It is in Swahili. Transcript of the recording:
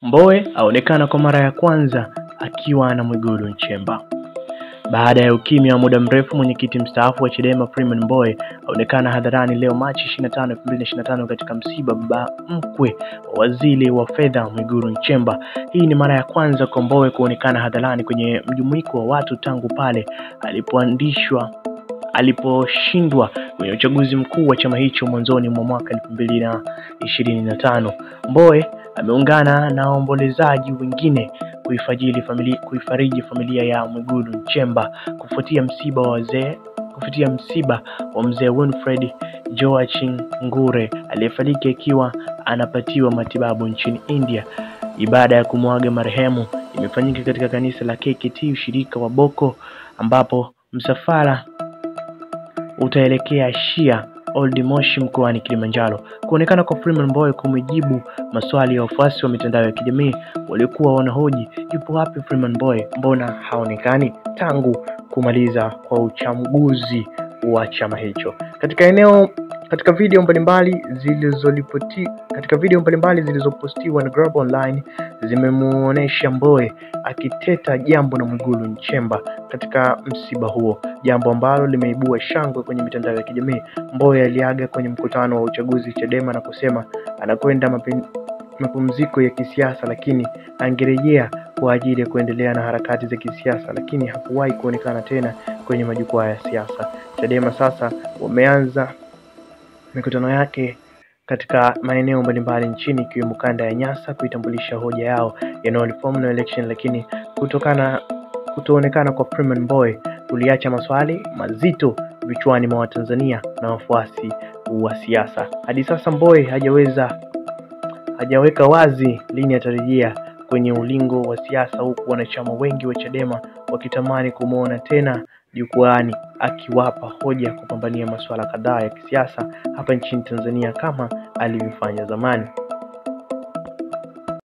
Mbowe aonekana kwa mara ya kwanza akiwa na Mwigulu Nchemba. Baada ya ukimya wa muda mrefu, mwenyekiti mstaafu wa Chadema Freeman Mbowe aonekana hadharani leo Machi 25, 2025 katika msiba baba mkwe wa waziri wa fedha Mwigulu Nchemba. Hii ni mara ya kwanza kwa Mbowe kuonekana hadharani kwenye mjumuiko wa watu tangu pale aliposhindwa kwenye uchaguzi mkuu wa chama hicho mwanzoni mwa mwaka 2025. Mbowe ameungana na waombolezaji wengine kuifariji familia ya Mwigulu Nchemba kufuatia msiba wa mzee Winfred Joachim Ngure aliyefariki akiwa anapatiwa matibabu nchini India. Ibada ya kumwaga marehemu imefanyika katika kanisa la KKT ushirika wa Boko, ambapo msafara utaelekea Shia Old Moshi mkoani Kilimanjaro. Kuonekana kwa Freeman Mbowe kumejibu maswali ya wafuasi wa mitandao ya kijamii waliokuwa wanahoji, yupo wapi Freeman Mbowe, mbona haonekani tangu kumaliza kwa uchaguzi wa chama hicho? Katika video mbalimbali zilizopostiwa na Global Online zimemuonesha Mbowe akiteta jambo na Mwigulu Nchemba katika msiba huo, jambo ambalo limeibua shangwe kwenye mitandao ya kijamii. Mbowe aliaga kwenye mkutano wa uchaguzi Chadema na kusema anakwenda mapumziko ya kisiasa, lakini angerejea kwa ajili ya kuendelea na harakati za kisiasa, lakini hakuwahi kuonekana tena kwenye majukwaa ya siasa. Chadema sasa wameanza mikutano yake katika maeneo mbalimbali nchini ikiwemo kanda ya Nyasa kuitambulisha hoja yao ya no reform no election, lakini kutoonekana kwa Freeman Mbowe kuliacha maswali mazito vichwani mwa Watanzania na wafuasi wa siasa. Hadi sasa Mbowe hajaweka wazi lini atarejea kwenye ulingo wa siasa, huku wanachama wengi wa Chadema wakitamani kumuona tena jukwaani akiwapa hoja kupambania masuala kadhaa ya kisiasa hapa nchini Tanzania kama alivyofanya zamani.